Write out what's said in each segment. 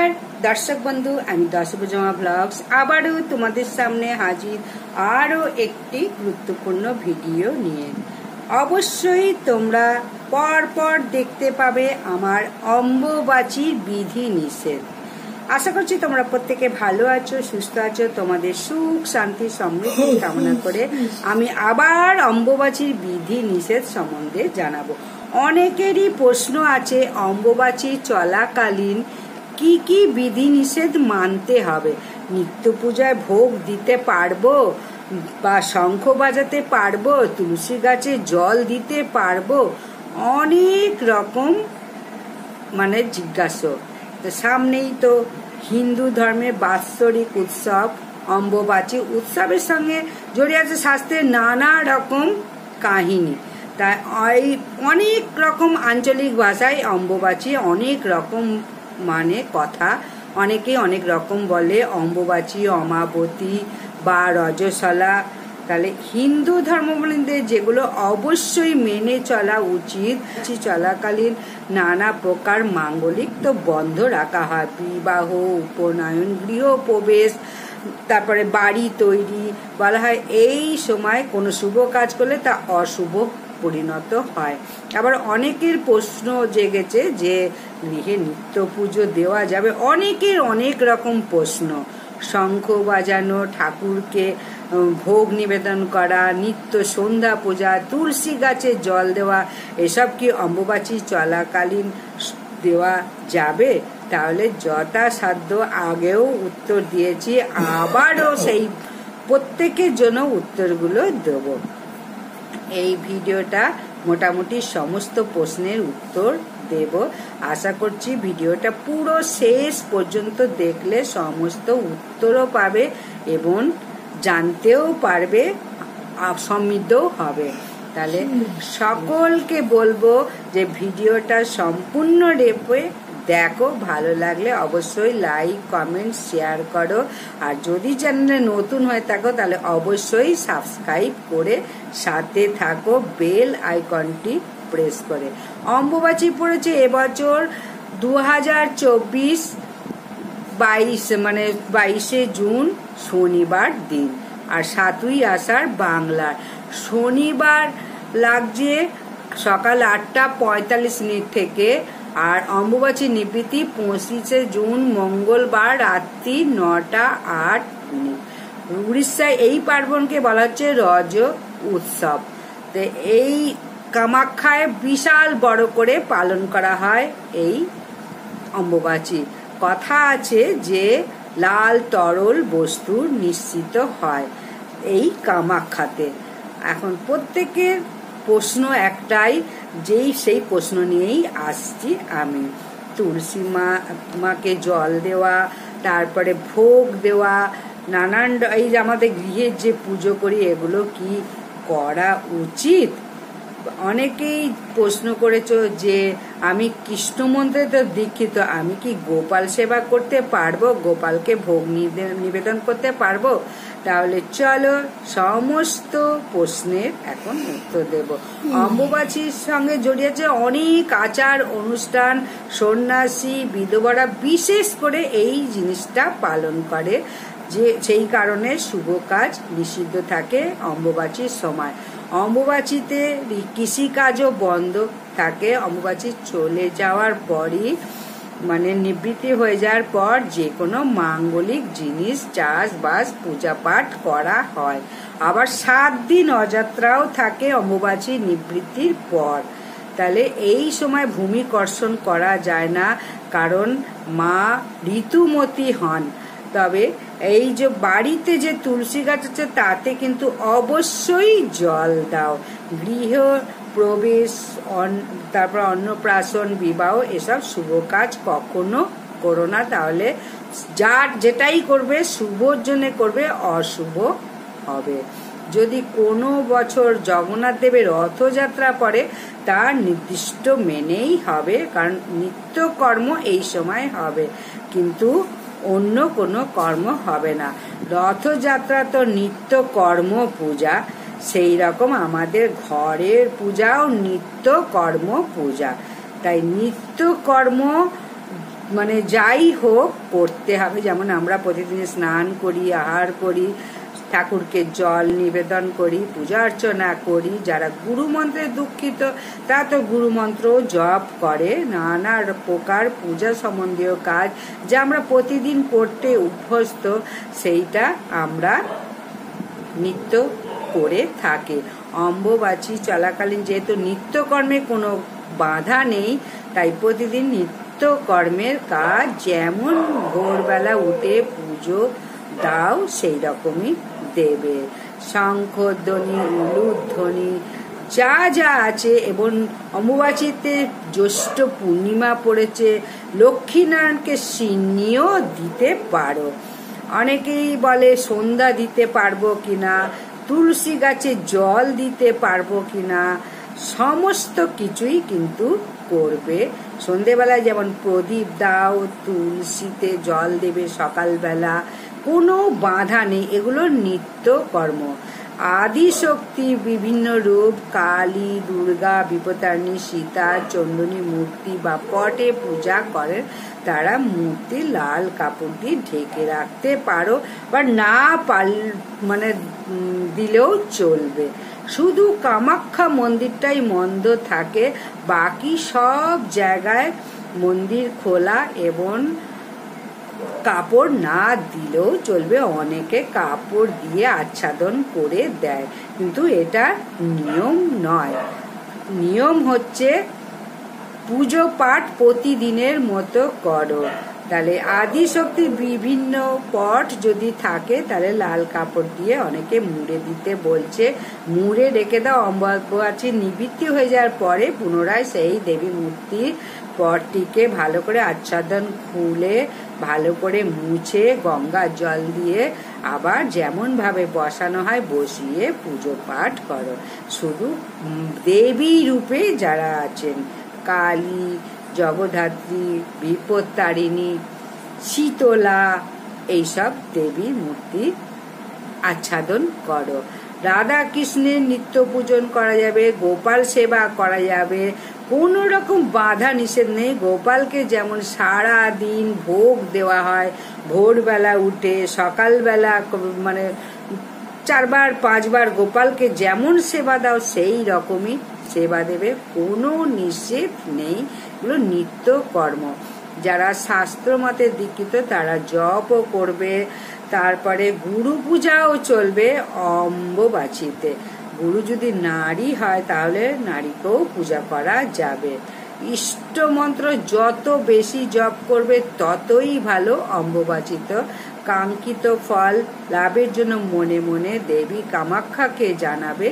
নমস্কার দর্শক বন্ধু, আমি দশভুজমা ব্লগস আবারও তোমাদের সামনে হাজির আরও একটি গুরুত্বপূর্ণ ভিডিও নিয়ে। অবশ্যই তোমরা পরপর দেখতে পাবে আমার অম্বুবাচীর বিধি নিষেধ। আশা করছি তোমরা প্রত্যেকে ভালো আছো, সুস্থ আছো। তোমাদের সুখ শান্তি সমৃদ্ধি কামনা করে আমি আবার অম্বুবাচীর বিধি নিষেধ সম্বন্ধে জানাবো। অনেকেরই প্রশ্ন আছে অম্বুবাচী চলাকালীন কি কি বিধি নিষেধ মানতে হবে। নিত্য পূজায় ভোগ দিতে পারবো বা শঙ্খ বাজাতে পারবো, তুলসী গাছে জল দিতে পারবো, অনেক রকম জিজ্ঞাসা। তো সামনেই তো হিন্দু ধর্মের বাৎসরিক উৎসব অম্বুবাচী। উৎসবের সঙ্গে জড়িয়ে আছে শাস্ত্রের নানা রকম কাহিনী। তাই অনেক রকম আঞ্চলিক ভাষায় অম্বুবাচী অনেক রকম কথা। অনেকে অনেক রকম বলে, অম্বুবাচী, অমাবতী বা রজসলা। তাহলে হিন্দু ধর্মাবলম্বীদের যেগুলো অবশ্যই মেনে চলা উচিত, চলাকালীন নানা প্রকার মাঙ্গলিক তো বন্ধ রাখা হয়। বিবাহ, উপনয়ন, গৃহপ্রবেশ, তারপরে বাড়ি তৈরি। বলা হয় এই সময় কোনো শুভ কাজ করলে তা অশুভ পরিণত হয়। আবার অনেকের প্রশ্ন জেগেছে যে গৃহে নিত্য পুজো দেওয়া যাবে। অনেকের অনেক রকম প্রশ্ন। শঙ্খ বাজানো, ঠাকুরকে ভোগ নিবেদন করা, নিত্য সন্ধ্যা পূজা, তুলসী গাছে জল দেওয়া, এসব কি অম্বুবাচী চলাকালীন দেওয়া যাবে? তাহলে যথাসাধ্য আগেও উত্তর দিয়েছি, আবারও সেই প্রত্যেকের জন্য উত্তরগুলো দেব। এই ভিডিওটা মোটামুটি সমস্ত প্রশ্নের উত্তর দেব। আশা করছি ভিডিওটা পুরো শেষ পর্যন্ত দেখলে সমস্ত উত্তরও পাবে এবং জানতেও পারবে, সমৃদ্ধও হবে। তাহলে সকলকে বলবো যে ভিডিওটা সম্পূর্ণ দেখো। ভালো লাগলে অবশ্যই লাইক, কমেন্ট, শেয়ার করো। আর যদি চ্যানেলে নতুন হয়ে থাকো তাহলে অবশ্যই সাবস্ক্রাইব করে সাথে থাকো, বেল আইকনটি প্রেস করে। অম্বুবাচী পড়েছে এবছর 2024 22শে জুন শনিবার দিন, আর 7ই আষাঢ় বাংলার শনিবার লাগছে সকাল 8:45 থেকে। আর অম্বুবাচী নিবৃত্তি 25শে জুন মঙ্গলবার রাত্রি 9:08। উড়িষ্যায় এই পার্বণকে বলা হচ্ছে রজ উৎসব। তো এই কামাখ্যায় বিশাল বড় করে পালন করা হয় এই অম্বুবাচী। কথা আছে যে লাল তরল বস্তু নিশ্চিত হয় এই কামাখ্যাতে। এখন প্রত্যেকের প্রশ্ন একটাই, সেই প্রশ্ন নিয়েই আসছি আমি। তুলসী মাকে জল দেওয়া, তারপরে ভোগ দেওয়া, নানান এই যে আমাদের গৃহের যে পুজো করি এগুলো কি করা উচিত? অনেকেই প্রশ্ন করেছো যে আমি কৃষ্ণ মন্ত্রে তো দীক্ষিত, আমি কি গোপাল সেবা করতে পারবো, গোপালকে ভোগ নিবেদন করতে পারবো? তাহলে চলো সমস্ত প্রশ্নের এখন উত্তর দেব। অম্বুবাচীর সঙ্গে জড়িয়েছে অনেক আচার অনুষ্ঠান। সন্ন্যাসী, বিধবারা বিশেষ করে এই জিনিসটা পালন করে, যে সেই কারণে শুভ কাজ নিষিদ্ধ থাকে অম্বুবাচীর সময়। অম্বুবাচীতে কৃষিকাজও বন্ধ থাকে। অম্বুবাচী চলে যাওয়ার পরই নিবৃত্তি হয়ে যাওয়ার পর যে কোনো মাঙ্গলিক জিনিস, চাষবাস, পূজা পাঠ করা হয়। আবার 7 দিন অযাত্রাও থাকে অম্বুবাচী নিবৃত্তির পর। তাহলে এই সময় ভূমি কর্ষণ করা যায় না, কারণ মা ঋতুমতী হন। তবে এই যে বাড়িতে যে তুলসী গাছ আছে তাতে কিন্তু অবশ্যই জল দাও। গৃহ প্রবেশ, তারপর অন্নপ্রাশন, বিবাহ, এসব শুভ কাজ কখনো করো না। তাহলে যেটাই করবে শুভর জন্য করবে, অশুভ হবে। যদি কোনো বছর জগন্নাথ দেবের রথযাত্রা পড়ে তা নির্দিষ্ট মেনেই হবে, কারণ নিত্য কর্ম এই সময় হবে, কিন্তু অন্য কোনো কর্ম হবে না। রথযাত্রা তো নিত্য কর্ম পূজা, সেই রকম আমাদের ঘরের পূজাও নিত্য কর্ম পূজা। তাই নিত্য কর্ম মানে যাই হোক করতে হবে। যেমন আমরা প্রতিদিন স্নান করি, আহার করি, ঠাকুরকে জল নিবেদন করি, পূজা অর্চনা করি। যারা গুরুমন্ত্রে দীক্ষিত তারা তো গুরুমন্ত্র জপ করে। নানা প্রকার পূজা সম্বন্ধীয় কাজ যা আমরা প্রতিদিন করতে অভ্যস্ত, সেইটা আমরা নিত্য করে থাকে। অম্বুবাচী চলাকালীন যেহেতু নিত্যকর্মে কোনো বাধা নেই, তাই প্রতিদিন নিত্যকর্মের কাজ যেমন ভোরবেলা উঠে পুজো দাও সেই রকমই দেবে। শঙ্খধ্বনি, উলুধ্বনি যা যা আছে, এবং অম্বুবাচীতে জ্যৈষ্ঠ পূর্ণিমা পড়েছে, লক্ষ্মীনারায়ণকে সিন্নিও দিতে পারো। অনেকেই বলে সন্ধ্যা দিতে পারবো কিনা, তুলসী গাছে জল দিতে পারবো কিনা, সমস্ত কিছুই কিন্তু করবে। সন্ধেবেলায় যেমন প্রদীপ দাও, তুলসীতে জল দেবে সকালবেলা, কোনো বাধা নেই। এগুলো নিত্য কর্ম। আদিশক্তি বিভিন্ন রূপ, কালী, দুর্গা, বিপত্তারিণী, সীতা, চণ্ডী মূর্তি বা পটে পূজা করেন তারা মূর্তি লাল কাপড় দিয়ে ঢেকে রাখতে পারো, বা না মানে দিলেও চলবে। শুধু কামাখ্যা মন্দিরটাই বন্ধ থাকে, বাকি সব জায়গায় মন্দির খোলা এবং কাপড় না দিলেও চলবে। অনেকে কাপড় দিয়ে আচ্ছাদন করে দেয়, কিন্তু এটা নিয়ম নয়। নিয়ম হচ্ছে পুজো পাঠ প্রতিদিনের মতো করো। তাহলে আদিশক্তির বিভিন্ন পট যদি থাকে তাহলে লাল কাপড় দিয়ে অনেকে মুড়ে দিতে বলছে, মুড়ে রেখে দাও। অম্বুবাচী নিবৃত্তি হয়ে যাওয়ার পরে পুনরায় সেই দেবী মূর্তির পটটিকে ভালো করে আচ্ছাদন খুলে ভালো করে মুছে গঙ্গার জল দিয়ে আবার যেমন ভাবে বসানো হয় বসিয়ে পুজো পাঠ করো। শুধু দেবী রূপে যারা আছেন, কালী, জগদ্ধাত্রী, বিপত্তারিণী, শীতলা, এইসব দেবী মূর্তি আচ্ছাদন করো। রাধা কৃষ্ণের নিত্য পূজন করা যাবে, গোপাল সেবা করা যাবে, কোনো রকম বাধা নিষেধ নেই। গোপালকে যেমন সারা দিন ভোগ দেওয়া হয়, ভোরবেলা উঠে সকালবেলা মানে 4-5বার গোপালকে যেমন সেবা দাও সেই রকমই সেবা দেবে, কোনো নিষেধ নেই। এগুলো নিত্য কর্ম। যারা শাস্ত্র মতে দীক্ষিত তারা জপও করবে। তারপরে গুরু পূজাও চলবে অম্বুবাচীতে। গুরু যদি নারী হয় তাহলে নারীকেও পূজা করা যাবে। ইষ্ট মন্ত্র যত বেশি জপ করবে ততই ভালো। অম্বুবাচীতে কাঙ্ক্ষিত ফল লাভের জন্য মনে মনে দেবী কামাখ্যাকে জানাবে,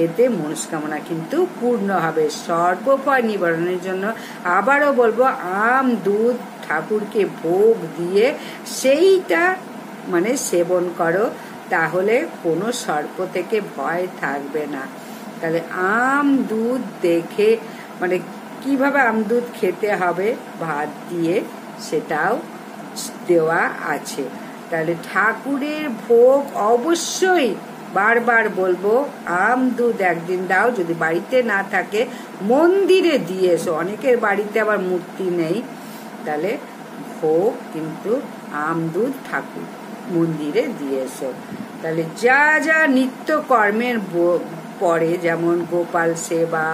এতে মনস্কামনা কিন্তু পূর্ণ হবে। সর্বভয় নিবারণের জন্য আবারও বলবো, আম দুধ ঠাকুরকে ভোগ দিয়ে সেইটা মানে সেবন করো, তাহলে কোনো সর্প থেকে ভয় থাকবে না। তাহলে আম দুধ দেখে মানে কিভাবে আম দুধ খেতে হবে ভাত দিয়ে সেটাও দেওয়া আছে। তাহলে ঠাকুরের ভোগ অবশ্যই বারবার বলবো, আম দুধ একদিন দাও, যদি বাড়িতে না থাকে মন্দিরে দিয়ে এসো। অনেকের বাড়িতে আবার মূর্তি নেই, তাহলে ভোগ কিন্তু আম দুধ ঠাকুর মন্দিরে দিয়ে এসো। তাহলে যা যা নিত্য কর্মের পরে, যেমন গোপাল সেবা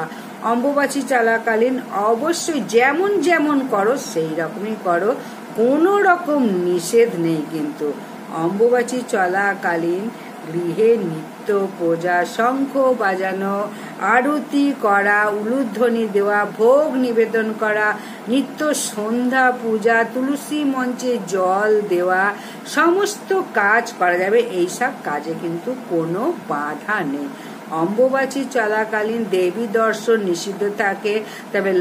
অম্বুবাচী চলাকালীন অবশ্যই যেমন যেমন করো সেই রকমই করো, কোনো রকম নিষেধ নেই। কিন্তু অম্বুবাচী চলাকালীন গৃহে নিত্য পূজা, শঙ্খ বাজানো, আরতি করা, উলুধ্বনি দেওয়া, ভোগ নিবেদন করা, নিত্য সন্ধ্যা পূজা, তুলসী মঞ্চে জল দেওয়া, সমস্ত কাজ করা যাবে। এইসব কাজে কিন্তু কোনো বাধা নেই। অম্বুবাচী চলাকালীন দেবী দর্শন নিষিদ্ধ থাকে, তবে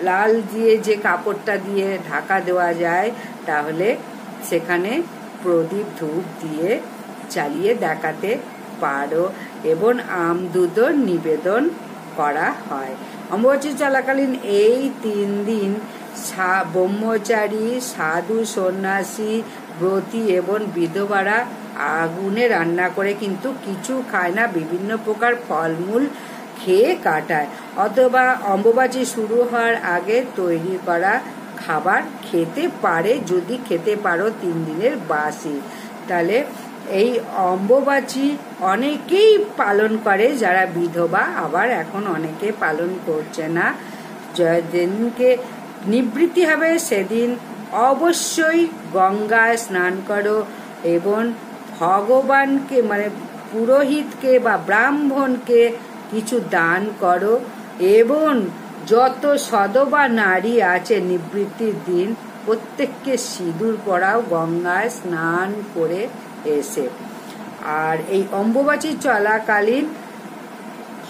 লাল দিয়ে যে কাপড়টা দিয়ে ঢাকা দেওয়া যায়, তাহলে সেখানে প্রদীপ ধূপ দিয়ে চালিয়ে দেখাতে পারো, এবং আম দুধও নিবেদন করা হয়। অম্বুবাচী চলাকালীন এই 3 দিন ব্রহ্মচারী, সাধু, সন্ন্যাসী, ব্রতী এবং বিধবারা আগুনে রান্না করে কিন্তু কিছু খায় না, বিভিন্ন প্রকার ফলমূল খেয়ে কাটায়, অথবা অম্বুবাচী শুরু হওয়ার আগে তৈরি করা খাবার খেতে পারে, যদি খেতে পারো 3 দিনের বাসি। তাহলে এই অম্বুবাচী অনেকেই পালন করে যারা বিধবা, আবার এখন অনেকে পালন করছে না। যেদিনকে নিবৃত্তি হবে সেদিন অবশ্যই গঙ্গায় স্নান করো এবং ভগবানকে মানে পুরোহিতকে বা ব্রাহ্মণকে কিছু দান করো, এবং যত সধবা নারী আছে নিবৃত্তির দিন প্রত্যেককে সিঁদুর পরাও গঙ্গায় স্নান করে এসে। আর এই অম্বুবাচী চলাকালীন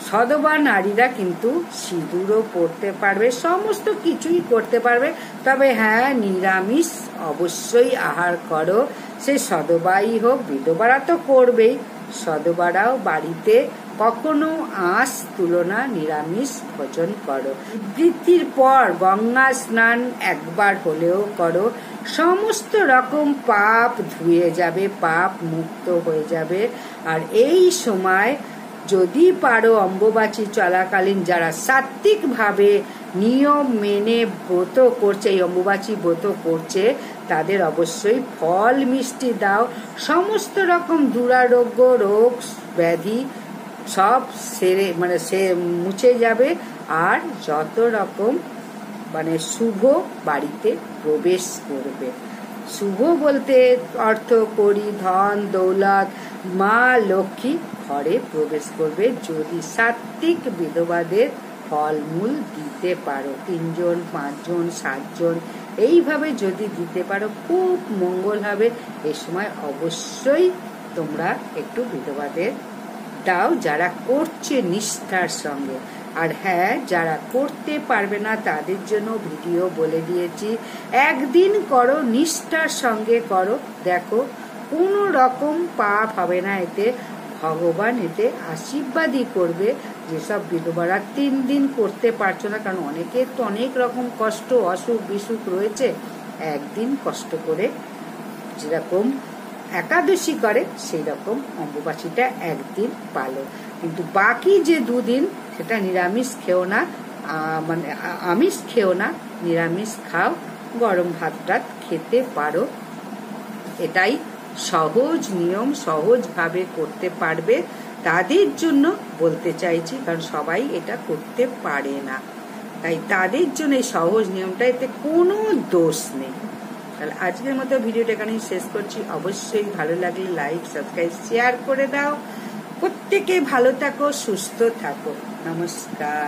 সধবা নারীরা কিন্তু সিঁদুরও পরতে পারবে, সমস্ত কিছুই করতে পারবে। তবে হ্যাঁ, নিরামিষ অবশ্যই আহার করো, সে সধবাই হোক, বিধবারা তো করবেই, সধবারাও বাড়িতে কখনো আঁশ তুলো না, নিরামিষ ভোজন করো। বৃত্তির পর গঙ্গা স্নান একবার হলেও করো, সমস্ত রকম পাপ ধুয়ে যাবে, পাপ মুক্ত হয়ে যাবে। আর এই সময় যদি পারো অম্বুবাচী চলাকালীন যারা সাত্ত্বিকভাবে নিয়ম মেনে ব্রত করছে, এই অম্বুবাচী ব্রত করছে, তাদের অবশ্যই ফল মিষ্টি দাও। সমস্ত রকম দুরারোগ্য রোগ ব্যাধি সব সেরে সে মুছে যাবে, আর যত রকম শুভ বাড়িতে প্রবেশ করবে। শুভ বলতে অর্থ করি, ধন দৌলত, মা লক্ষ্মী ঘরে প্রবেশ করবে যদি সাত্ত্বিক বিধবাদের ফলমূল দিতে পারো। 3 জন 5 জন 7 জন এইভাবে যদি দিতে পারো খুব মঙ্গল হবে। এই সময় অবশ্যই তোমরা একটু বিধবাদের দাও যারা করছে নিষ্ঠার সঙ্গে। আর হ্যাঁ, যারা করতে পারবে না তাদের জন্য ভিডিও বলে দিয়েছি, একদিন করো, নিষ্ঠার সঙ্গে করো, দেখো কোনো রকম পাপ হবে না, এতে ভগবান এতে আশীর্বাদই করবে। যেসব বিধবারা 3 দিন করতে পারছো না, কারণ অনেকের তো অনেক রকম কষ্ট, অসুখ বিসুখ রয়েছে, একদিন কষ্ট করে যেরকম একাদশী করে সেই রকম অম্বুবাচীটা একদিন পালো, কিন্তু বাকি যে 2 দিন সেটা নিরামিষ খেও না, আমিষ খেও না, নিরামিষ খাও, গরম ভাত টাত খেতে পারো। এটাই সহজ নিয়ম, সহজভাবে করতে পারবে তাদের জন্য বলতে চাইছি, কারণ সবাই এটা করতে পারে না, তাই তাদের জন্য এই সহজ নিয়মটা, এতে কোনো দোষ নেই। তাহলে আজকের মতো ভিডিওটা এখানেই শেষ করছি। অবশ্যই ভালো লাগলে লাইক, সাবস্ক্রাইব, শেয়ার করে দাও। প্রত্যেকে ভালো থাকো, সুস্থ থাকো। নমস্কার।